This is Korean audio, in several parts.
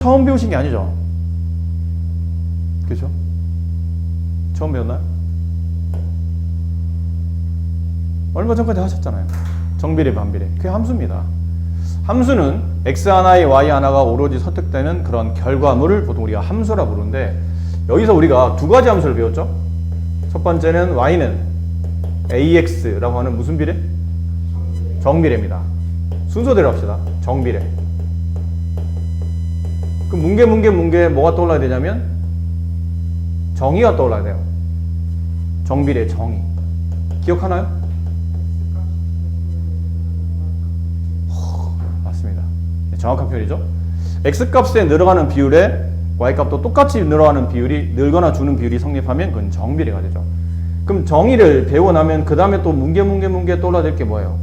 처음 배우신 게 아니죠? 그죠? 처음 배웠나요? 얼마 전까지 하셨잖아요. 정비례, 반비례. 그게 함수입니다. 함수는 x 하나에 y 하나가 오로지 설득되는 그런 결과물을 보통 우리가 함수라 부르는데, 여기서 우리가 두 가지 함수를 배웠죠? 첫 번째는 y는 ax라고 하는 무슨 비례? 정비례입니다. 순서대로 합시다. 정비례. 그럼 문제 뭐가 떠올라야 되냐면 정의가 떠올라야 돼요. 정비례 정의. 기억하나요? 맞습니다. 정확한 표현이죠. x값에 늘어가는 비율에 y값도 똑같이 늘어가는 비율이, 늘거나 주는 비율이 성립하면 그건 정비례가 되죠. 그럼 정의를 배우고 나면 그 다음에 또 문제 떠올라야 될 게 뭐예요?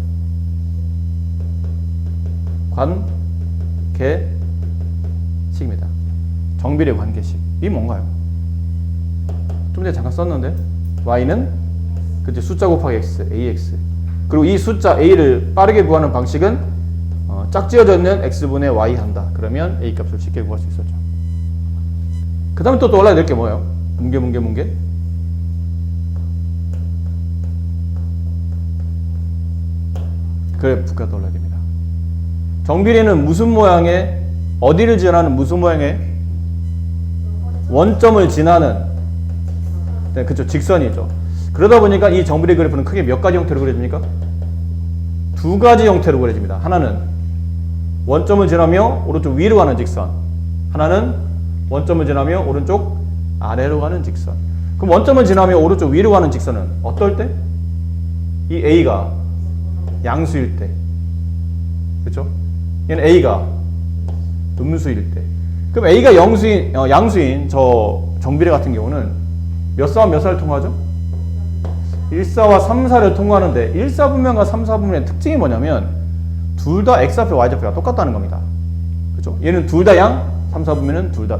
관계식입니다. 정비례 관계식. 이게 뭔가요? 좀 전에 잠깐 썼는데 y는 그치, 숫자 곱하기 x, ax. 그리고 이 숫자 a를 빠르게 구하는 방식은 짝지어져 있는 x분의 y 한다. 그러면 a 값을 쉽게 구할 수 있었죠. 그 다음에 또 떠올라야 될 게 뭐예요? 문제. 그래프가 떠올라야 됩니다. 정비례는 무슨 모양의, 어디를 지나는 무슨 모양의? 원점을 지나는, 네, 그쵸, 직선이죠. 그러다 보니까 이 정비례 그래프는 크게 몇 가지 형태로 그려집니까? 두 가지 형태로 그려집니다. 하나는 원점을 지나며 오른쪽 위로 가는 직선, 하나는 원점을 지나며 오른쪽 아래로 가는 직선. 그럼 원점을 지나며 오른쪽 위로 가는 직선은 어떨 때? 이 A가 양수일 때. 그렇죠? 얘는 A가 음수일 때. 그럼 A가 양수인 저 정비례 같은 경우는 몇 사와 몇 사를 통하죠? 1사와 3사를 통하는데 1사분면과 3사분면의 특징이 뭐냐면 둘 다 x좌표, y좌표가 똑같다는 겁니다. 그렇죠? 얘는 둘 다 양, 3사분면은 둘 다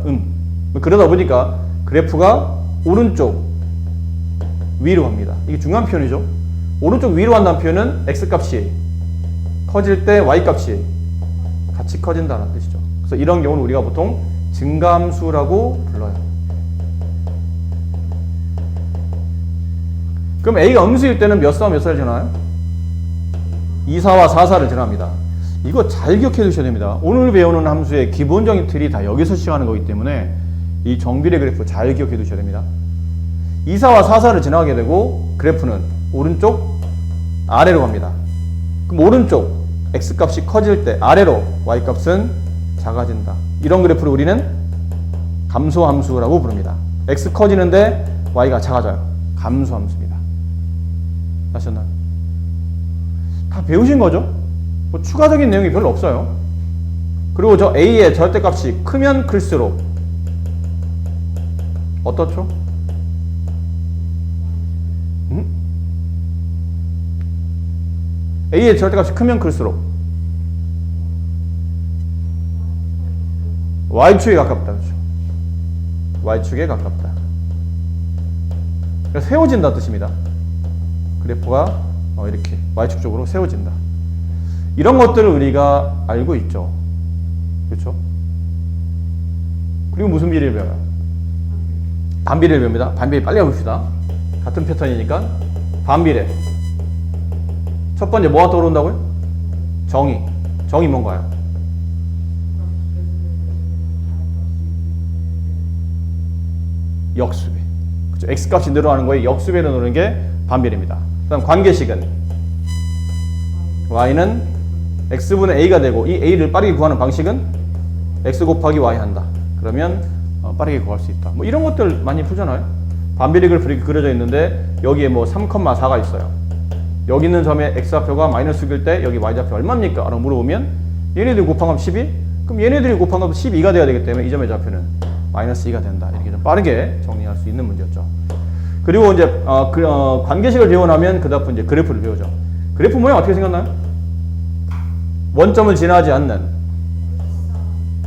그러다 보니까 그래프가 오른쪽 위로 갑니다. 이게 중요한 표현이죠. 오른쪽 위로 간다는 표현은 x값이 커질 때 y값이 같이 커진다는 뜻이죠. 그래서 이런 경우는 우리가 보통 증가함수라고 불러요. 그럼 A가 음수일 때는 몇 사와 몇 사를 지나요? 2사와 4사를 지납니다. 이거 잘 기억해 두셔야 됩니다. 오늘 배우는 함수의 기본적인 틀이 다 여기서 시작하는 거기 때문에 이 정비례 그래프 잘 기억해 두셔야 됩니다. 2사와 4사를 지나가게 되고 그래프는 오른쪽 아래로 갑니다. 그럼 오른쪽 x값이 커질 때 아래로 y값은 작아진다. 이런 그래프를 우리는 감소함수라고 부릅니다. x 커지는데 y가 작아져요. 감소함수입니다. 아셨나요? 다 배우신 거죠? 뭐 추가적인 내용이 별로 없어요. 그리고 저 a의 절대값이 크면 클수록 어떻죠? a의 절대값이 크면 클수록 y축에 가깝다. 그렇죠? y축에 가깝다. 그래서 세워진다 뜻입니다. 그래프가 이렇게 y축 쪽으로 세워진다. 이런 것들을 우리가 알고 있죠. 그렇죠? 그리고 무슨 비례를 배워요? 반비례를 배웁니다. 반비례 빨리 해봅시다. 같은 패턴이니까 반비례. 첫 번째 뭐가 떠오른다고요? 정의. 정의 뭔가요? 역수배. 그렇죠? x값이 늘어나는 거에 역수배로 넣는 게 반비례입니다. 그 다음 관계식은 y는 x분의 a가 되고 이 a를 빠르게 구하는 방식은 x 곱하기 y 한다. 그러면 빠르게 구할 수 있다. 뭐 이런 것들 많이 풀잖아요. 반비례 그래프 이렇게 그려져 있는데 여기에 뭐 3,4가 있어요. 여기 있는 점에 x좌표가 마이너스 6일 때 여기 y좌표 얼마입니까? 라고 물어보면 얘네들이 곱한 건 12? 그럼 얘네들이 곱한 건 12가 돼야 되기 때문에 이 점의 좌표는 마이너스 2가 된다. 이렇게 좀 빠르게 정리할 수 있는 문제였죠. 그리고 이제 관계식을 배우고 나면 그 다음 이제 그래프를 배우죠. 그래프 모양 어떻게 생겼나요? 원점을 지나지 않는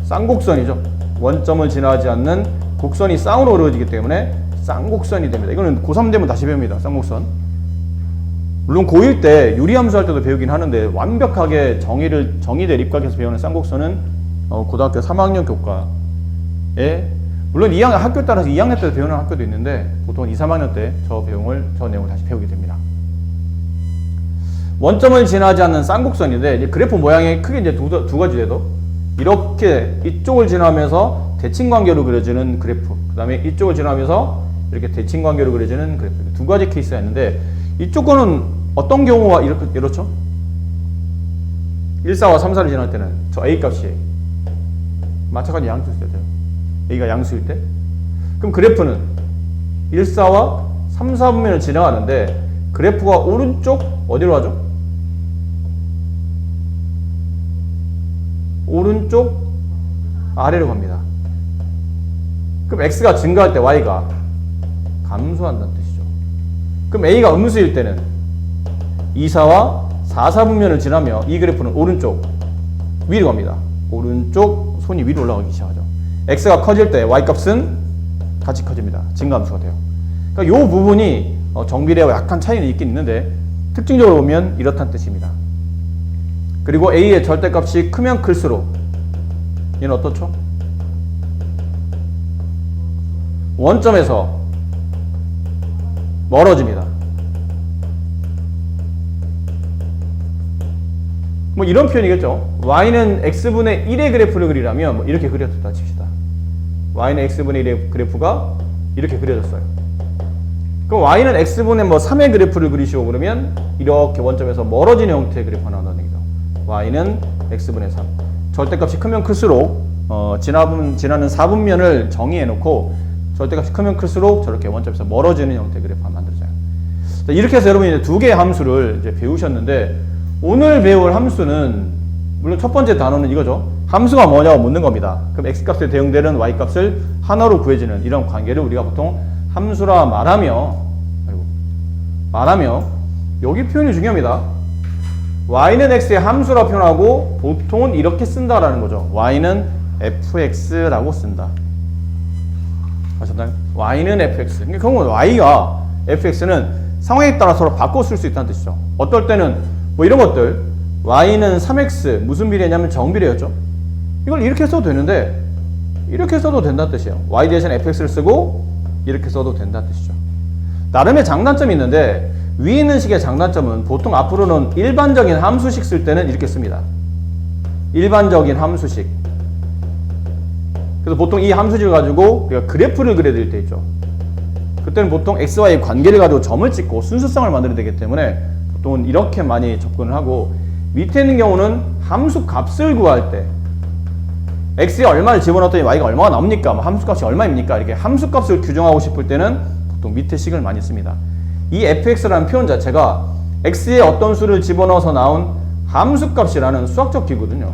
쌍곡선이죠. 원점을 지나지 않는 곡선이 쌍으로 그려지기 때문에 쌍곡선이 됩니다. 이거는 고3 되면 다시 배웁니다. 쌍곡선. 물론 고1 때 유리함수 할 때도 배우긴 하는데 완벽하게 정의를 입각해서 배우는 쌍곡선은 고등학교 3학년 교과 물론 2학년 학교 따라서 2학년 때 배우는 학교도 있는데 보통 2, 3학년 때 저 내용을 다시 배우게 됩니다. 원점을 지나지 않는 쌍곡선인데 이제 그래프 모양이 크게 이제 두 가지 돼도 이렇게 이쪽을 지나면서 대칭관계로 그려지는 그래프, 그 다음에 이쪽을 지나면서 이렇게 대칭관계로 그려지는 그래프, 두 가지 케이스가 있는데 이쪽 거는 어떤 경우가 이렇죠? 1, 4와 3, 4를 지날 때는 저 A 값이 마찬가지 양수일 때죠. A가 양수일 때. 그럼 그래프는 1, 4와 3, 4분면을 지나가는데 그래프가 오른쪽 어디로 가죠? 오른쪽 아래로 갑니다. 그럼 X가 증가할 때 Y가 감소한다는 뜻이죠. 그럼 A가 음수일 때는 2, 4와 4, 4분면을 지나며 이 그래프는 오른쪽 위로 갑니다. 오른쪽 손이 위로 올라가기 시작하죠. X가 커질 때 Y값은 같이 커집니다. 증가함수가 돼요. 그러니까 이 부분이 정비례와 약간 차이는 있긴 있는데 특징적으로 보면 이렇다는 뜻입니다. 그리고 A의 절대값이 크면 클수록 얘는 어떻죠? 원점에서 멀어집니다. 뭐 이런 표현이겠죠. y는 x분의 1의 그래프를 그리라면 뭐 이렇게 그려졌다 칩시다. y는 x분의 1의 그래프가 이렇게 그려졌어요. 그럼 y는 x분의 뭐 3의 그래프를 그리시오 그러면 이렇게 원점에서 멀어지는 형태의 그래프가 나온다는 얘기죠. y는 x분의 3. 절대값이 크면 클수록 지나는 4분면을 정의해 놓고 절대값이 크면 클수록 저렇게 원점에서 멀어지는 형태의 그래프가 만들어져요. 자, 이렇게 해서 여러분이 이제 두 개의 함수를 이제 배우셨는데 오늘 배울 함수는 물론 첫 번째 단어는 이거죠. 함수가 뭐냐고 묻는 겁니다. 그럼 x값에 대응되는 y값을 하나로 구해지는 이런 관계를 우리가 보통 함수라 말하며 여기 표현이 중요합니다. y는 x의 함수라 표현하고 보통은 이렇게 쓴다라는 거죠. y는 fx라고 쓴다. 아셨나요? y는 fx. 그러니까 그건 y와 fx는 상황에 따라 서로 바꿔 쓸 수 있다는 뜻이죠. 어떨 때는 뭐 이런 것들 y는 3x 무슨 비례냐면 정비례였죠. 이걸 이렇게 써도 되는데 이렇게 써도 된다는 뜻이에요. y 대신 fx를 쓰고 이렇게 써도 된다는 뜻이죠. 나름의 장단점이 있는데 위에 있는 식의 장단점은 보통 앞으로는 일반적인 함수식 쓸 때는 이렇게 씁니다. 일반적인 함수식. 그래서 보통 이 함수식을 가지고 우리가 그래프를 그려드릴 때 있죠. 그때는 보통 xy의 관계를 가지고 점을 찍고 순수성을 만들어야 되기 때문에 보통은 이렇게 많이 접근을 하고 밑에 있는 경우는 함수 값을 구할 때 x에 얼마를 집어넣었더니 y가 얼마가 나옵니까? 뭐 함수 값이 얼마입니까? 이렇게 함수 값을 규정하고 싶을 때는 보통 밑에 식을 많이 씁니다. 이 fx라는 표현 자체가 x에 어떤 수를 집어넣어서 나온 함수값이라는 수학적 기구거든요.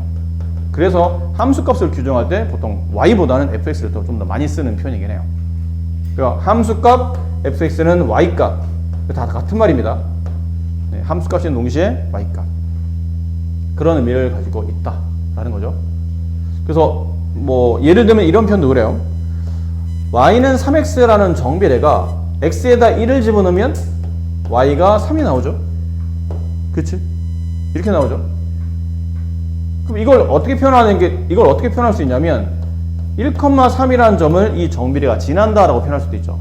그래서 함수값을 규정할 때 보통 y보다는 fx를 좀 더 많이 쓰는 표현이긴 해요. 그러니까 함수값 fx는 y값 다 같은 말입니다. 네, 함수값인 동시에 y값 그런 의미를 가지고 있다라는 거죠. 그래서 뭐 예를 들면 이런 표현도 그래요. y는 3x라는 정비례가 x에다 1을 집어넣으면 y가 3이 나오죠. 그치? 이렇게 나오죠. 그럼 이걸 어떻게 표현할 수 있냐면 1,3이라는 점을 이 정비례가 지난다라고 표현할 수도 있죠.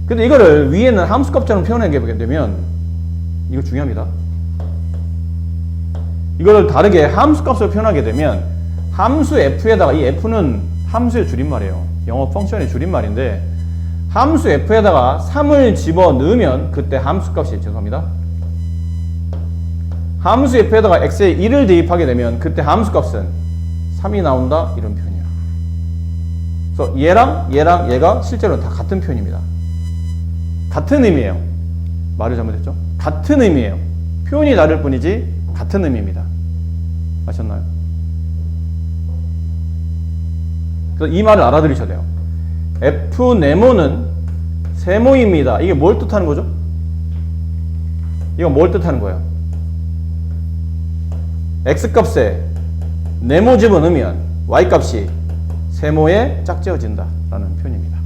근데 이거를 위에는 함수값처럼 표현하게 되면 이거 중요합니다. 이거를 다르게 함수값으로 표현하게 되면 함수 f에다가 이 f는 함수의 줄임말이에요. 영어 펑션의 줄임말인데 함수 f에다가 3을 집어넣으면 그때 함수값이 함수 f에다가 x에 1을 대입하게 되면 그때 함수값은 3이 나온다 이런 표현이에요. 그래서 얘랑 얘가 실제로 다 같은 표현입니다. 같은 의미예요. 말을 잘못했죠? 같은 의미예요. 표현이 다를 뿐이지 같은 의미입니다. 아셨나요? 그래서 이 말을 알아들으셔야 돼요. f 네모는 세모입니다. 이게 뭘 뜻하는 거죠? 이건 뭘 뜻하는 거예요? x값에 네모 집어넣으면 y값이 세모에 짝지어진다 라는 표현입니다.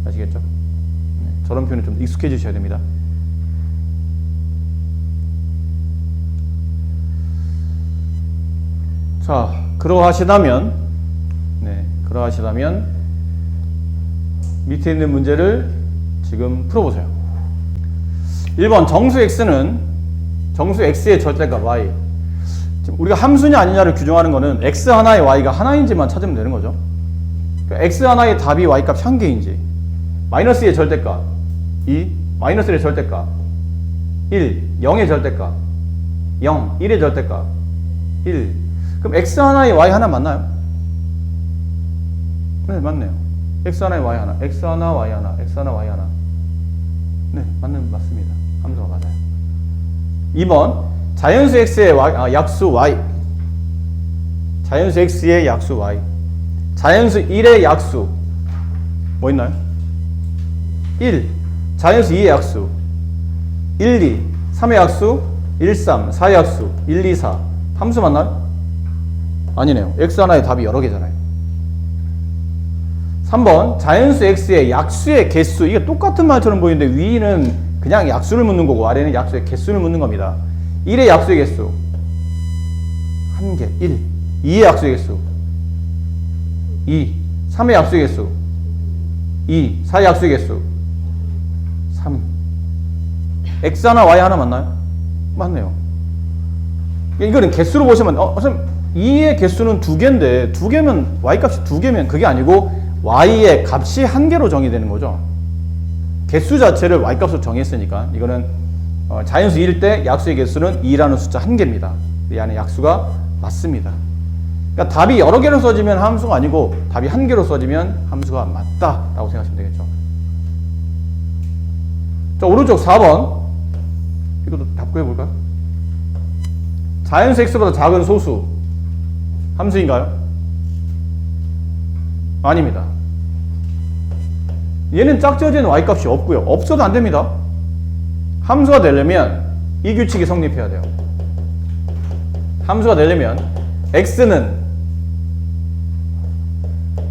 아시겠죠? 네, 저런 표현은 좀 익숙해지셔야 됩니다. 자, 그러하시다면 네, 그러하시다면 밑에 있는 문제를 지금 풀어보세요. 1번 정수 x의 절대값 y. 지금 우리가 함수냐 아니냐를 규정하는 거는 x 하나의 y가 하나인지만 찾으면 되는 거죠. 그러니까 x 하나의 답이 y값 한 개인지, 마이너스 2의 절대값 2, 마이너스 1의 절대값 1, 0의 절대값 0, 1의 절대값 1. 그럼 x 하나의 y 하나 맞나요? 네, 맞네요. x 하나의 y 하나, x 하나 y 하나, x 하나 y 하나. 네, 맞습니다. 함수가 맞아요. 2번 자연수 x의 약수 y, 자연수 x의 약수 y, 자연수 1의 약수 뭐 있나요? 1, 자연수 2의 약수 1, 2, 3의 약수 1, 3, 4의 약수 1, 2, 4. 함수 맞나요? 아니네요. x 하나의 답이 여러 개잖아요. 3번 자연수 x의 약수의 개수. 이게 똑같은 말처럼 보이는데 위는 그냥 약수를 묻는 거고 아래는 약수의 개수를 묻는 겁니다. 1의 약수의 개수 1개 1, 2의 약수의 개수 2, 3의 약수의 개수 2, 4의 약수의 개수 3. x 하나 y 하나 맞나요? 맞네요. 이거는 개수로 보시면 선생님 2의 개수는 2개인데 2개면 y값이 2개면 그게 아니고 y의 값이 1개로 정의되는 거죠. 개수 자체를 y값으로 정했으니까 이거는 자연수 1일 때 약수의 개수는 2라는 숫자 1개입니다. 이 안에 약수가 맞습니다. 그러니까 답이 여러 개로 써지면 함수가 아니고 답이 1개로 써지면 함수가 맞다라고 생각하시면 되겠죠. 자, 오른쪽 4번 이것도 답 구해볼까요? 자연수 x보다 작은 소수 함수인가요? 아닙니다. 얘는 짝지어지는 y값이 없고요. 없어도 안됩니다. 함수가 되려면 이 규칙이 성립해야 돼요. 함수가 되려면 x는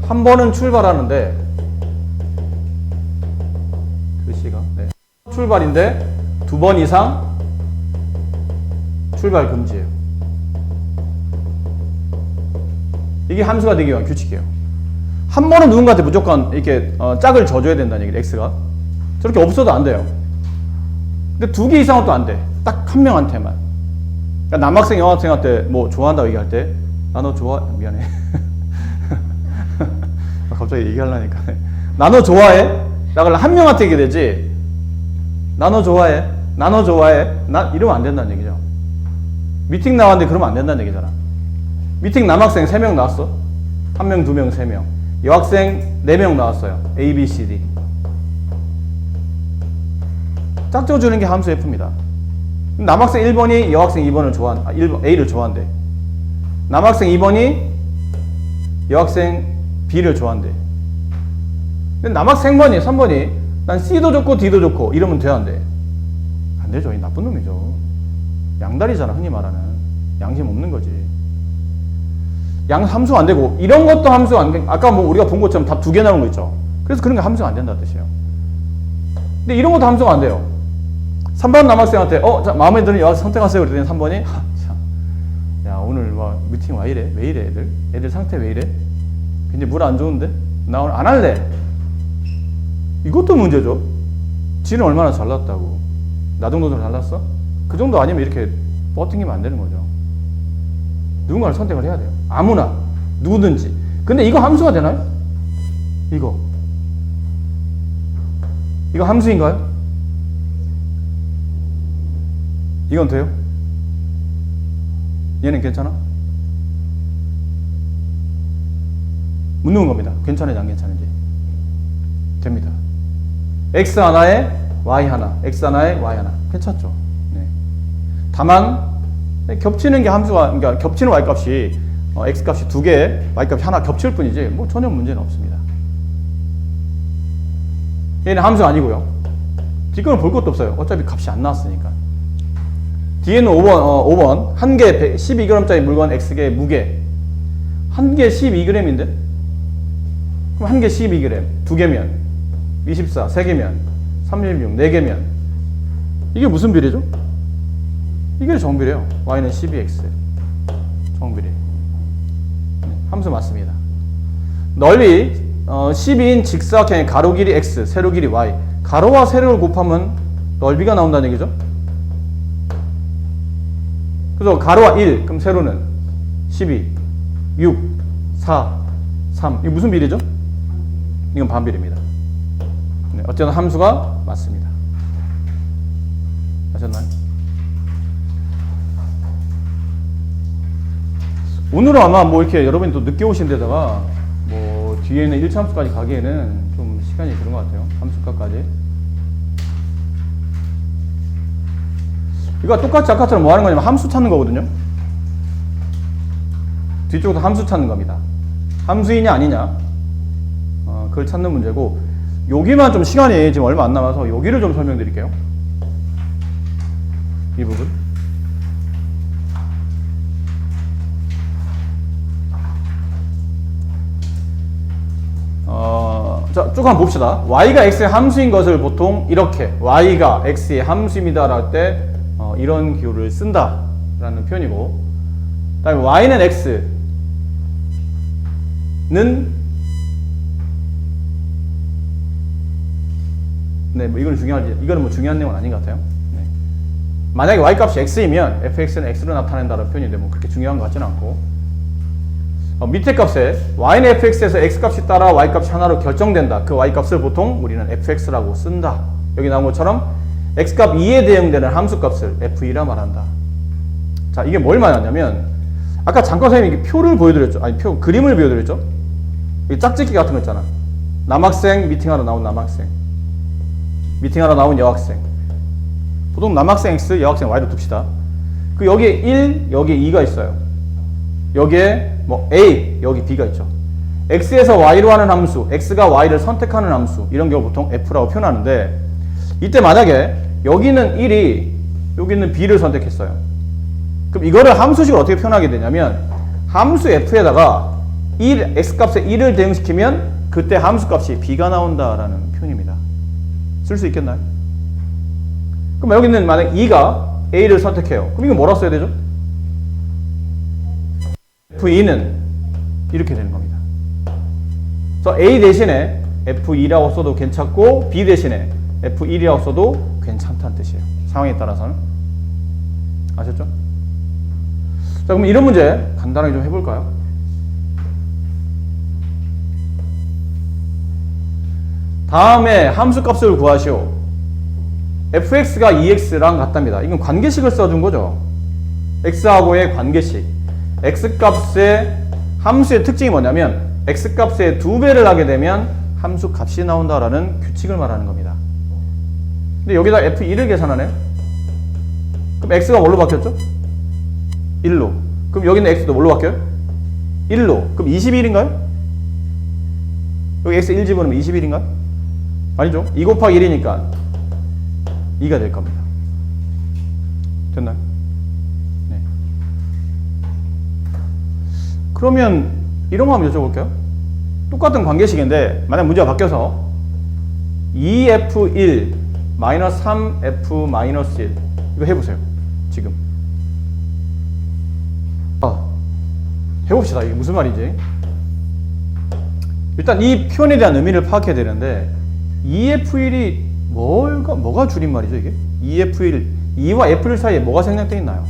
한 번은 출발하는데 글씨가 출발인데 2번 이상 출발 금지예요. 이게 함수가 되기 위한 규칙이에요. 한 번은 누군가한테 무조건 이렇게 짝을 져줘야 된다는 얘기죠. x가 저렇게 없어도 안 돼요. 근데 2개 이상은 또 안 돼. 딱 한 명한테만. 그러니까 남학생 여학생한테 뭐 좋아한다고 얘기할 때 나 너 좋아 미안해. 갑자기 얘기하려니까 나 너 좋아해? 라고 한 명한테 얘기되지 나 너 좋아해? 나 너 좋아해? 나 이러면 안 된다는 얘기죠. 미팅 나왔는데 그러면 안 된다는 얘기잖아. 미팅 남학생 3명 나왔어. 1명, 2명, 3명. 여학생 4명 나왔어요. A, B, C, D. 짝져주는 게 함수 F입니다. 남학생 1번이 여학생 2번을 A를 좋아한대. 남학생 2번이 여학생 B를 좋아한대. 근데 남학생 3번이 난 C도 좋고 D도 좋고 이러면 돼야 안 돼? 안 되죠. 이 나쁜 놈이죠. 양다리잖아. 흔히 말하는. 양심 없는 거지. 함수가 안 되고 이런 것도 함수가 안 돼. 아까 뭐 우리가 본 것처럼 답 2개 나온 거 있죠. 그래서 그런 게 함수가 안 된다는 뜻이에요. 근데 이런 것도 함수가 안 돼요. 3번 남학생한테 자, 마음에 드는 여학생 선택하세요. 그랬더니 3번이 야 오늘 와 미팅 왜 이래? 왜 이래 애들 상태 왜 이래? 굉장히 물 안 좋은데? 나 오늘 안 할래. 이것도 문제죠. 지는 얼마나 잘났다고. 나 정도는 잘났어? 그 정도 아니면 이렇게 버팅기면 안 되는 거죠. 누군가를 선택을 해야 돼요. 아무나 누구든지. 근데 이거 함수가 되나요? 이거 함수인가요? 이건 돼요? 얘는 괜찮아? 묻는 겁니다. 괜찮은지 안 괜찮은지. 됩니다. x 하나에 y 하나, x 하나에 y 하나. 괜찮죠? 네. 다만 겹치는 게 함수가, 그러니까 겹치는 y값이 x값이 2개, y값이 하나 겹칠 뿐이지 뭐 전혀 문제는 없습니다. 얘는 함수 아니고요. 뒷거는 볼 것도 없어요. 어차피 값이 안 나왔으니까. 뒤에는 5번. 한 개 12g짜리 물건 x개 무게. 한 개 12g인데? 그럼 한 개 12g. 2개면 24, 3개면 36, 4개면 이게 무슨 비례죠? 이게 정비례요. y는 12x. 정비례. 네, 함수 맞습니다. 넓이 12인 직사각형의 가로 길이 x, 세로 길이 y. 가로와 세로를 곱하면 넓이가 나온다는 얘기죠. 그래서 가로와 1, 그럼 세로는 12, 6, 4, 3. 이게 무슨 비례죠? 이건 반비례입니다. 네, 어쨌든 함수가 맞습니다. 아셨나요? 오늘은 아마 뭐 이렇게 여러분이 또 늦게 오신 데다가 뭐 뒤에는 1차함수까지 가기에는 좀 시간이 그런 것 같아요. 함수값까지. 이거 똑같이 아까처럼 뭐 하는 거냐면 함수 찾는 거거든요. 뒤쪽도 함수 찾는 겁니다. 함수이냐 아니냐 그걸 찾는 문제고, 여기만 좀 시간이 지금 얼마 안 남아서 여기를 좀 설명드릴게요. 이 부분. 자, 쭉 한번 봅시다. y가 x의 함수인 것을 보통 이렇게 y가 x의 함수입니다 할 때 이런 기호를 쓴다 라는 표현이고, 그 다음에 y는 x는 네, 뭐 이거는 중요하지, 이거는 뭐 중요한 내용은 아닌 것 같아요. 네. 만약에 y 값이 x이면 fx는 x로 나타낸다는 표현인데 뭐 그렇게 중요한 것 같지는 않고, 밑에 값에 y는 fx에서 x 값이 따라 y 값이 하나로 결정된다. 그 y 값을 보통 우리는 fx라고 쓴다. 여기 나온 것처럼 x 값 2에 대응되는 함수 값을 f2라 말한다. 자, 이게 뭘 말하냐면 아까 잠깐 선생님이 표를 보여드렸죠. 아니, 그림을 보여드렸죠. 이 짝짓기 같은 거 있잖아. 남학생 미팅하러 나온 남학생, 미팅하러 나온 여학생. 보통 남학생 x, 여학생 y로 둡시다. 그 여기에 1, 여기에 2가 있어요. 여기에 뭐 a, 여기 b가 있죠. x에서 y로 하는 함수, x가 y를 선택하는 함수, 이런 경우 보통 f라고 표현하는데, 이때 만약에 여기는 1이 여기는 b를 선택했어요. 그럼 이거를 함수식으로 어떻게 표현하게 되냐면, 함수 f에다가 1, x값에 1을 대응시키면 그때 함수값이 b가 나온다라는 표현입니다. 쓸 수 있겠나요? 그럼 여기는 만약 2가 a를 선택해요. 그럼 이거 뭐라 써야 되죠? f2는 이렇게 되는 겁니다. 그래서 a 대신에 f2라고 써도 괜찮고 b 대신에 f1이라고 써도 괜찮다는 뜻이에요. 상황에 따라서는. 아셨죠? 자, 그럼 이런 문제 간단하게 좀 해볼까요? 다음에 함수값을 구하시오. fx가 2x랑 같답니다. 이건 관계식을 써준 거죠. x하고의 관계식. x값의 함수의 특징이 뭐냐면 x값의 2배를 하게 되면 함수값이 나온다라는 규칙을 말하는 겁니다. 근데 여기다 f1을 계산하네요. 그럼 x가 뭘로 바뀌었죠? 1로. 그럼 여기는 x도 뭘로 바뀌어요? 1로. 그럼 21인가요? 여기 x 1 집어넣으면 21인가요? 아니죠. 2 곱하기 1이니까 2가 될 겁니다. 됐나요? 네. 그러면 이런 거 한번 여쭤볼게요. 똑같은 관계식인데 만약 문제가 바뀌어서 2f1 마이너스 3f 마이너스 1 이거 해보세요. 지금 해봅시다. 이게 무슨 말인지. 일단 이 표현에 대한 의미를 파악해야 되는데, 2f1이 뭐가 줄임말이죠 이게? 2f1, 2와 f1 사이에 뭐가 생략되어 있나요?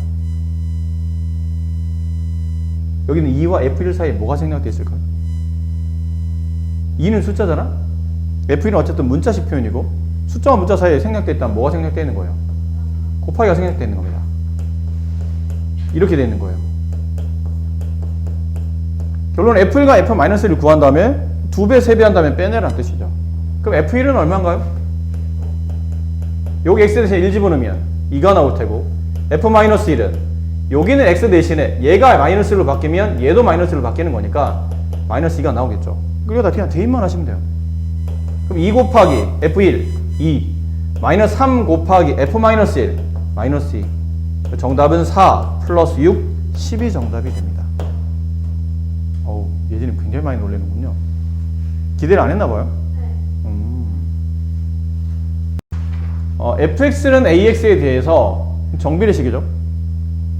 여기는 2와 f1 사이에 뭐가 생략되어 있을까요? 2는 숫자잖아? f1은 어쨌든 문자식 표현이고, 숫자와 문자 사이에 생략되어 있다면 뭐가 생략되어 있는 거예요? 곱하기가 생략되어 있는 겁니다. 이렇게 되어 있는 거예요. 결론 f1과 f-1을 구한 다음에 2배, 3배 한 다음에 빼내라는 뜻이죠. 그럼 f1은 얼마인가요? 여기 x 대신에 1 집어넣으면 2가 나올 테고, f-1은 여기는 x 대신에 얘가 마이너스로 바뀌면 얘도 마이너스로 바뀌는 거니까 마이너스 2가 나오겠죠. 그러다 그냥 대입만 하시면 돼요. 그럼 2 곱하기 f1 2 마이너스 3 곱하기 f-1 마이너스 2. 정답은 4 플러스 6 12 정답이 됩니다. 어우, 예진이 굉장히 많이 놀라는군요. 기대를 안 했나 봐요. fx는 ax에 대해서 정비례식이죠.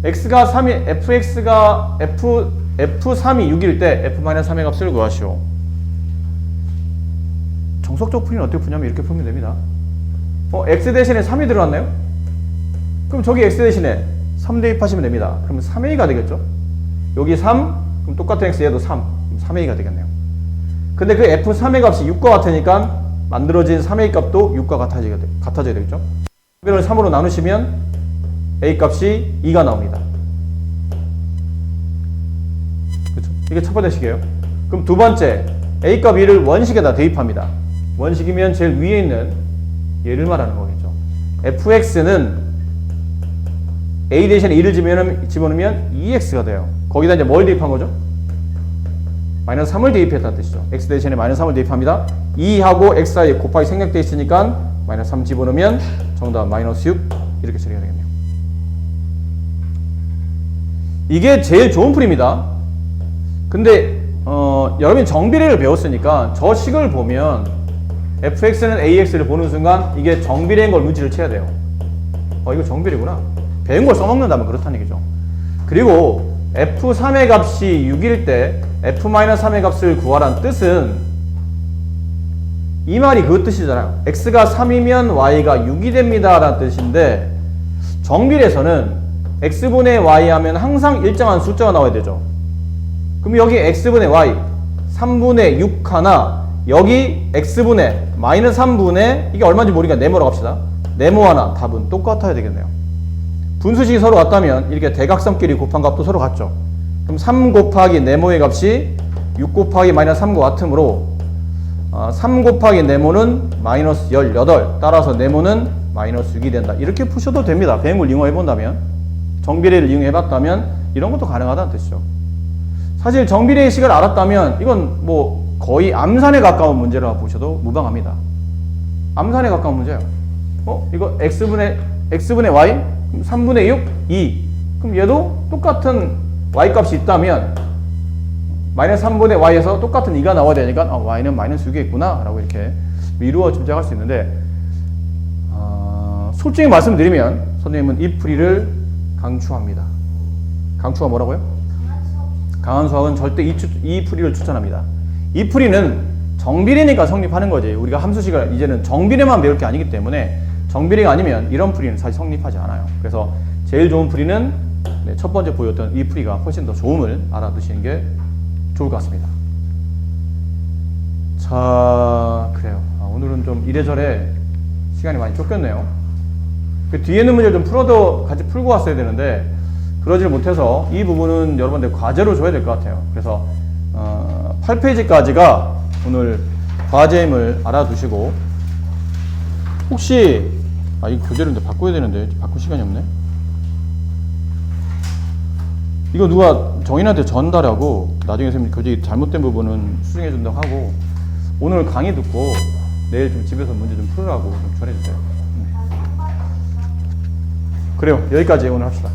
x가 3이, fx가 f3이 6일 때 f-3의 값을 구하시오. 정석적 풀이는 어떻게 푸냐면 이렇게 풀면 됩니다. x 대신에 3이 들어갔나요? 그럼 저기 x 대신에 3 대입하시면 됩니다. 그러면 3a가 되겠죠? 여기 3, 그럼 똑같은 x 얘도 3, 그럼 3a가 되겠네요. 근데 그 f3의 값이 6과 같으니까 만들어진 3a 값도 6과 같아져야 되겠죠? 이걸 3으로 나누시면 a 값이 2가 나옵니다. 그렇죠? 이게 첫 번째 식이에요. 그럼 두 번째, a 값 2를 원식에다 대입합니다. 원식이면 제일 위에 있는 얘를 말하는 거겠죠. fx는 a 대신에 2를 집어넣으면 2x가 돼요. 거기다 이제 뭘 대입한 거죠? 마이너스 3을 대입했다는 뜻이죠. x 대신에 마이너스 3을 대입합니다. 2하고 x 사이에 곱하기 생략되어 있으니까 마이너스 3 집어넣으면 정답 마이너스 6 이렇게 처리가 되겠네요. 이게 제일 좋은 풀입니다. 근데 여러분이 정비례를 배웠으니까 저 식을 보면 fx는 ax를 보는 순간 이게 정비례인 걸 눈치를 채야 돼요. 이거 정비례구나. 배운 걸 써먹는다면 그렇다는 얘기죠. 그리고 f3의 값이 6일 때 f-3의 값을 구하란 뜻은 이 말이 그 뜻이잖아요. x가 3이면 y가 6이 됩니다 라는 뜻인데 정비례에서는 x분의 y 하면 항상 일정한 숫자가 나와야 되죠. 그럼 여기 x분의 y 3분의 6 하나, 여기 x분의 마이너스 3분의 이게 얼마인지 모르니까 네모라고 합시다. 네모 하나, 답은 똑같아야 되겠네요. 분수식이 서로 같다면 이렇게 대각선끼리 곱한 값도 서로 같죠. 그럼 3 곱하기 네모의 값이 6 곱하기 마이너스 3과 같으므로 3 곱하기 네모는 마이너스 18, 따라서 네모는 마이너스 6이 된다. 이렇게 푸셔도 됩니다. 배운 걸 이용해 본다면, 정비례를 이용해 봤다면 이런 것도 가능하다는 뜻이죠. 사실 정비례의 식을 알았다면 이건 뭐 거의 암산에 가까운 문제라 보셔도 무방합니다. 암산에 가까운 문제예요. 이거 x분의 y 3분의 6, 2. 그럼 얘도 똑같은 y 값이 있다면 마이너스 3분의 y에서 똑같은 2가 나와야 되니까 y는 마이너스 6이 있구나 라고 이렇게 미루어 짐작할 수 있는데 솔직히 말씀드리면 선생님은 이 풀이를 강추합니다. 강추가 뭐라고요? 강한 수학은 절대 이 풀이를 추천합니다. 이 풀이는 정비례니까 성립하는 거지. 우리가 함수식을 이제는 정비례만 배울 게 아니기 때문에 정비례가 아니면 이런 풀이는 사실 성립하지 않아요. 그래서 제일 좋은 풀이는 첫 번째 보였던 이 풀이가 훨씬 더 좋음을 알아두시는 게 좋을 것 같습니다. 자, 그래요. 오늘은 좀 이래저래 시간이 많이 쫓겼네요. 그 뒤에 있는 문제를 좀 같이 풀고 왔어야 되는데 그러지를 못해서 이 부분은 여러분들 과제로 줘야 될 것 같아요. 그래서 8페이지까지가 오늘 과제임을 알아두시고 혹시 이 교재를 바꿔야 되는데 바꿀 시간이 없네. 이거 누가 정인한테 전달하고 나중에 선생님 교재 잘못된 부분은 수정해 준다고 하고 오늘 강의 듣고 내일 좀 집에서 문제 좀 풀으라고 좀 전해주세요. 그래요. 여기까지 오늘 합시다.